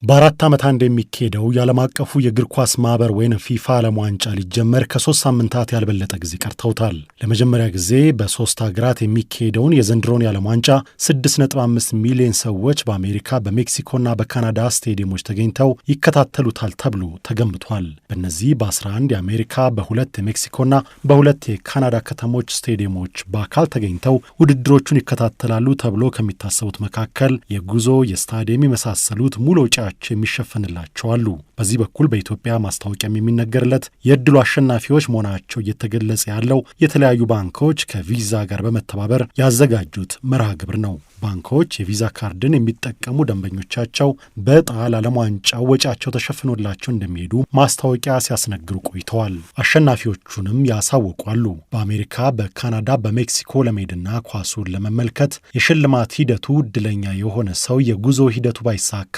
በአራት ዓመት አንድ የሚካሄደው የዓለም አቀፉ የእግር ኳስ ማህበር ወይም ፊፋ ዓለም ዋንጫ ሊጀመር ከ3 ሳምንታት ያልበለጠ ጊዜ ቀርተውታል። ለመጀመሪያ ጊዜ በ3 ሀገራት የሚካሄደውን የዘንድሮን የዓለም ዋንጫ 6.5 ሚሊዮን ሰዎች በአሜሪካ በሜክሲኮና በካናዳ ስቴዲየሞች ተገኝተው ይከታተሉታል ተብሎ ተገምቷል። በእነዚህ በ11 የአሜሪካ በ2 የሜክሲኮና በ2 የካናዳ ከተሞች ስቴዲየሞች በአካል ተገኝተው ውድድሮቹን ይከታተላሉ ተብሎ ከሚታሰቡት መካከል የጉዞ፣ የስታዲየም የመሳሰሉት ሙሉ ወጪ የሚሸፈንላቸው አሉ። በዚህ በኩል በኢትዮጵያ ማስታወቂያም የሚነገርለት የእድሉ አሸናፊዎች መሆናቸው እየተገለጸ ያለው የተለያዩ ባንኮች ከቪዛ ጋር በመተባበር ያዘጋጁት መርሃ ግብር ነው። ባንኮች የቪዛ ካርድን የሚጠቀሙ ደንበኞቻቸው በዕጣ ለዓለም ዋንጫው ወጪያቸው ተሸፍኖላቸው እንደሚሄዱ ማስታወቂያ ሲያስነግሩ ቆይተዋል። አሸናፊዎቹንም ያሳውቋሉ። በአሜሪካ፣ በካናዳ፣ በሜክሲኮ ለመሄድና ኳሱን ለመመልከት የሽልማት ሂደቱ እድለኛ የሆነ ሰው የጉዞ ሂደቱ ባይሳካ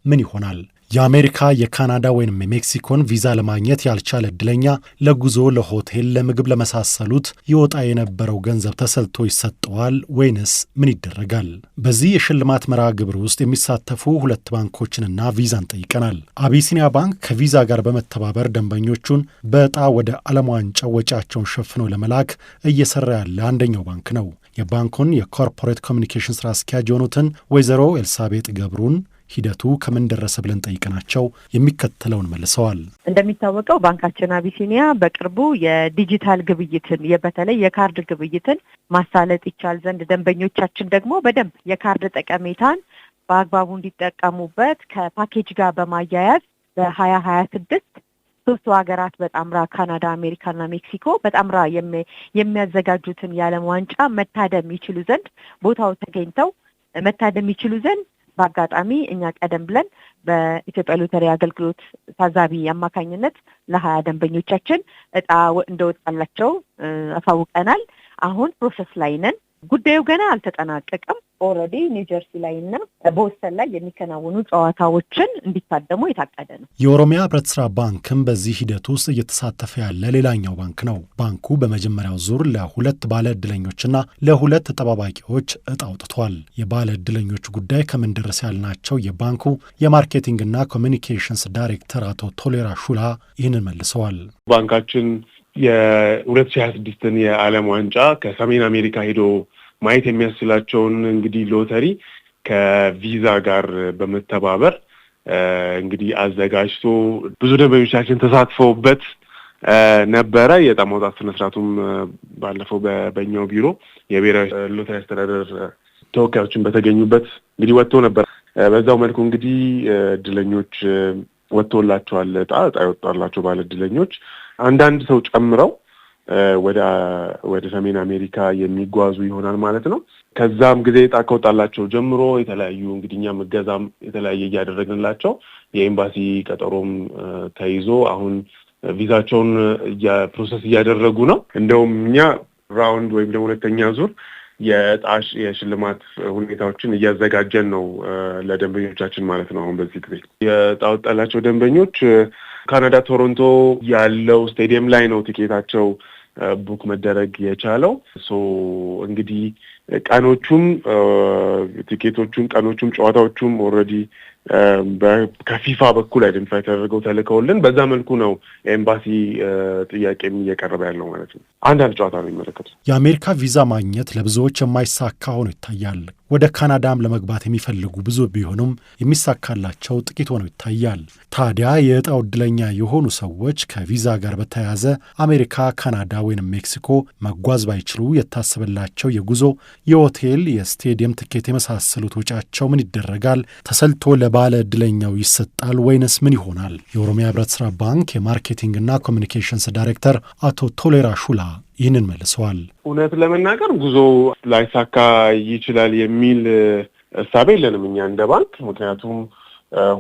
ምን ይሆናል? የአሜሪካ፣ የካናዳ ወይም የሜክሲኮን ቪዛ ለማግኘት ያልቻለ እድለኛ ለጉዞ፣ ለሆቴል፣ ለምግብ ለመሳሰሉት ይወጣ የነበረው ገንዘብ ተሰልቶ ይሰጠዋል ወይንስ ምን ይደረጋል? በዚህ የሽልማት መርሃ ግብር ውስጥ የሚሳተፉ 2 ባንኮችንና ቪዛን ጠይቀናል። አቢሲኒያ ባንክ ከቪዛ ጋር በመተባበር ደንበኞቹን በዕጣ ወደ ዓለም ዋንጫው ወጪያቸውን ሸፍነው ለመላክ እየሰራ ያለ አንደኛው ባንክ ነው። የባንኩን የኮርፖሬት ኮሚኒኬሽን ስራ አስኪያጅ የሆኑትን ወይዘሮ ኤልሳቤጥ ገብሩን ሂደቱ ከምን ደረሰ ብለን ጠይቀናቸው የሚከተለውን መልሰዋል። እንደሚታወቀው ባንካችን አቢሲኒያ በቅርቡ የዲጂታል ግብይትን በተለይ የካርድ ግብይትን ማሳለጥ ይቻል ዘንድ ደንበኞቻችን ደግሞ በደንብ የካርድ ጠቀሜታን በአግባቡ እንዲጠቀሙበት ከፓኬጅ ጋር በማያያዝ በ2026 3 ሀገራት በጣምራ ካናዳ፣ አሜሪካና ሜክሲኮ በጣምራ የሚያዘጋጁትን የዓለም ዋንጫ መታደም ይችሉ ዘንድ ቦታው ተገኝተው መታደም ይችሉ ዘንድ በአጋጣሚ እኛ ቀደም ብለን በኢትዮጵያ ሎተሪ አገልግሎት ታዛቢ አማካኝነት ለ20 ደንበኞቻችን ዕጣ እንደወጣላቸው አሳውቀናል። አሁን ፕሮሰስ ላይ ነን። ጉዳዩ ገና አልተጠናቀቀም። ኦልሬዲ ኒውጀርሲ ላይና ቦስተን ላይ የሚከናወኑ ጨዋታዎችን እንዲታደሙ የታቀደ ነው። የኦሮሚያ ህብረት ስራ ባንክም በዚህ ሂደት ውስጥ እየተሳተፈ ያለ ሌላኛው ባንክ ነው። ባንኩ በመጀመሪያው ዙር ለ2 ባለ ዕድለኞችና ለ2 ተጠባባቂዎች ዕጣ አውጥቷል። የባለ ዕድለኞቹ ጉዳይ ከምን ደረሰ ያልናቸው የባንኩ የማርኬቲንግና ኮሚኒኬሽንስ ዳይሬክተር አቶ ቶሌራ ሹላ ይህንን መልሰዋል። ባንካችን የ2026ን የዓለም ዋንጫ ከሰሜን አሜሪካ ሄዶ ማየት የሚያስችላቸውን እንግዲህ ሎተሪ ከቪዛ ጋር በመተባበር እንግዲህ አዘጋጅቶ ብዙ ደንበኞቻችን ተሳትፈውበት ነበረ። የዕጣ ማውጣት ስነ ስርዓቱም ባለፈው በኛው ቢሮ የብሔራዊ ሎተሪ አስተዳደር ተወካዮችን በተገኙበት እንግዲህ ወጥቶ ነበር። በዛው መልኩ እንግዲህ እድለኞች ወጥቶላቸዋል። ዕጣ ይወጣላቸው ባለ እድለኞች አንዳንድ ሰው ጨምረው ወደ ሰሜን አሜሪካ የሚጓዙ ይሆናል ማለት ነው። ከዛም ጊዜ ዕጣ ከወጣላቸው ጀምሮ የተለያዩ እንግዲህ እኛም እገዛም የተለያየ እያደረግንላቸው የኤምባሲ ቀጠሮም ተይዞ አሁን ቪዛቸውን ፕሮሰስ እያደረጉ ነው። እንደውም እኛ ራውንድ ወይም ደግሞ ሁለተኛ ዙር የሽልማት ሁኔታዎችን እያዘጋጀን ነው ለደንበኞቻችን ማለት ነው። አሁን በዚህ ጊዜ የዕጣ ወጣላቸው ደንበኞች ካናዳ ቶሮንቶ ያለው ስቴዲየም ላይ ነው ቲኬታቸው ቡክ መደረግ የቻለው። እንግዲህ ቀኖቹም ቀኖቹም ጨዋታዎቹም ኦልሬዲ ከፊፋ በኩል አይደንቲፋይ ተደርገው ተልከውልን በዛ መልኩ ነው ኤምባሲ ጥያቄም እየቀረበ ያለው ማለት ነው። አንዳንድ ጨዋታ ነው የሚመለከቱት። የአሜሪካ ቪዛ ማግኘት ለብዙዎች የማይሳካ ሆኖ ይታያል። ወደ ካናዳም ለመግባት የሚፈልጉ ብዙ ቢሆኑም የሚሳካላቸው ጥቂት ሆነው ይታያል። ታዲያ የዕጣው ዕድለኛ የሆኑ ሰዎች ከቪዛ ጋር በተያያዘ አሜሪካ፣ ካናዳ ወይም ሜክሲኮ መጓዝ ባይችሉ የታሰበላቸው የጉዞ፣ የሆቴል፣ የስቴዲየም ትኬት የመሳሰሉት ወጪያቸው ምን ይደረጋል? ተሰልቶ ባለ ዕድለኛው ይሰጣል ወይንስ ምን ይሆናል? የኦሮሚያ ህብረት ስራ ባንክ የማርኬቲንግና ኮሚኒኬሽንስ ዳይሬክተር አቶ ቶሌራ ሹላ ይህንን መልሰዋል። እውነት ለመናገር ጉዞ ላይሳካ ይችላል የሚል እሳቤ የለንም እኛ እንደ ባንክ። ምክንያቱም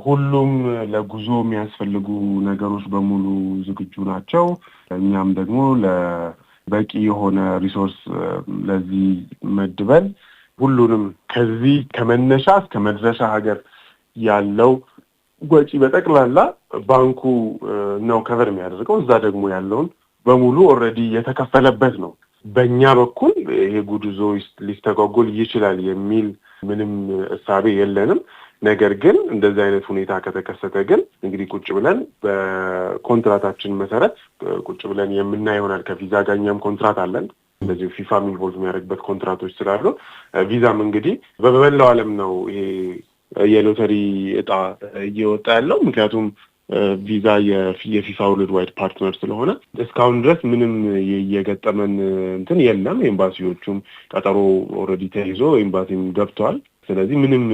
ሁሉም ለጉዞ የሚያስፈልጉ ነገሮች በሙሉ ዝግጁ ናቸው። እኛም ደግሞ ለበቂ የሆነ ሪሶርስ ለዚህ መድበን ሁሉንም ከዚህ ከመነሻ እስከ መድረሻ ሀገር ያለው ወጪ በጠቅላላ ባንኩ ነው ከቨር የሚያደርገው። እዛ ደግሞ ያለውን በሙሉ ኦልሬዲ የተከፈለበት ነው። በእኛ በኩል ይሄ ጉዞ ሊስተጓጎል ይችላል የሚል ምንም እሳቤ የለንም። ነገር ግን እንደዚህ አይነት ሁኔታ ከተከሰተ ግን እንግዲህ ቁጭ ብለን በኮንትራታችን መሰረት ቁጭ ብለን የምናየው ይሆናል። ከቪዛ ጋር እኛም ኮንትራት አለን። እንደዚህ ፊፋ ኢንቮልቭ የሚያደርግበት ኮንትራቶች ስላሉ ቪዛም እንግዲህ በመላው ዓለም ነው ይሄ የሎተሪ እጣ እየወጣ ያለው። ምክንያቱም ቪዛ የፊፋ ወርልድ ዋይድ ፓርትነር ስለሆነ እስካሁን ድረስ ምንም የገጠመን እንትን የለም። ኤምባሲዎቹም ቀጠሮ ኦልሬዲ ተይዞ ኤምባሲም ገብተዋል። ስለዚህ ምንም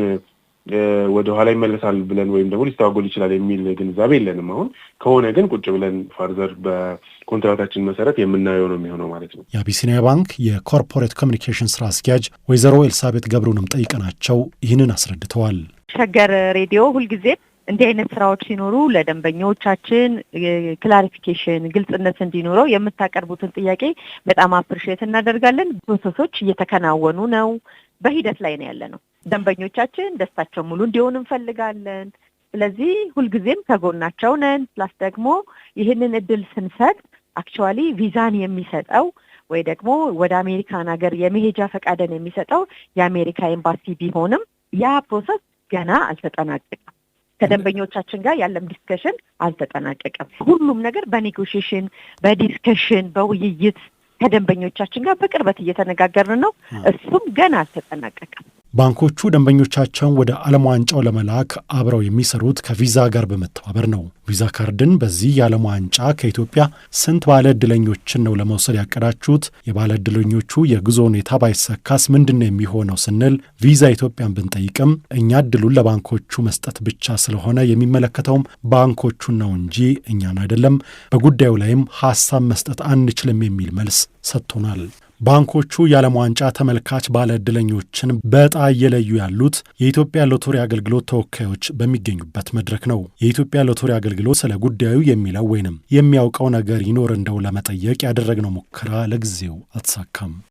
ወደ ኋላ ይመለሳል ብለን ወይም ደግሞ ሊስተዋጎል ይችላል የሚል ግንዛቤ የለንም። አሁን ከሆነ ግን ቁጭ ብለን ፋርዘር በኮንትራታችን መሰረት የምናየው ነው የሚሆነው ማለት ነው። የአቢሲኒያ ባንክ የኮርፖሬት ኮሚኒኬሽን ስራ አስኪያጅ ወይዘሮ ኤልሳቤት ገብሩንም ጠይቀናቸው ይህንን አስረድተዋል። ሸገር ሬዲዮ ሁልጊዜ እንዲህ አይነት ስራዎች ሲኖሩ ለደንበኞቻችን ክላሪፊኬሽን፣ ግልጽነት እንዲኖረው የምታቀርቡትን ጥያቄ በጣም አፕሪሼት እናደርጋለን። ፕሮሰሶች እየተከናወኑ ነው፣ በሂደት ላይ ነው ያለ ነው። ደንበኞቻችን ደስታቸው ሙሉ እንዲሆን እንፈልጋለን። ስለዚህ ሁልጊዜም ከጎናቸው ነን። ፕላስ ደግሞ ይህንን እድል ስንሰጥ አክቹዋሊ ቪዛን የሚሰጠው ወይ ደግሞ ወደ አሜሪካን ሀገር የመሄጃ ፈቃድን የሚሰጠው የአሜሪካ ኤምባሲ ቢሆንም ያ ፕሮሰስ ገና አልተጠናቀቀም። ከደንበኞቻችን ጋር ያለም ዲስከሽን አልተጠናቀቀም። ሁሉም ነገር በኔጎሽዬሽን፣ በዲስከሽን፣ በውይይት ከደንበኞቻችን ጋር በቅርበት እየተነጋገርን ነው። እሱም ገና አልተጠናቀቀም። ባንኮቹ ደንበኞቻቸውን ወደ ዓለም ዋንጫው ለመላክ አብረው የሚሰሩት ከቪዛ ጋር በመተባበር ነው። ቪዛ ካርድን በዚህ የዓለም ዋንጫ ከኢትዮጵያ ስንት ባለ ዕድለኞችን ነው ለመውሰድ ያቀዳችሁት? የባለ ዕድለኞቹ የጉዞ ሁኔታ ባይሰካስ ምንድን ነው የሚሆነው ስንል ቪዛ ኢትዮጵያን ብንጠይቅም እኛ ዕድሉን ለባንኮቹ መስጠት ብቻ ስለሆነ የሚመለከተውም ባንኮቹን ነው እንጂ እኛን አይደለም፣ በጉዳዩ ላይም ሐሳብ መስጠት አንችልም የሚል መልስ ሰጥቶናል። ባንኮቹ የዓለም ዋንጫ ተመልካች ባለ ዕድለኞችን በዕጣ እየለዩ ያሉት የኢትዮጵያ ሎተሪ አገልግሎት ተወካዮች በሚገኙበት መድረክ ነው። የኢትዮጵያ ሎተሪ አገልግሎት ስለ ጉዳዩ የሚለው ወይንም የሚያውቀው ነገር ይኖር እንደው ለመጠየቅ ያደረግነው ሙከራ ለጊዜው አልተሳካም።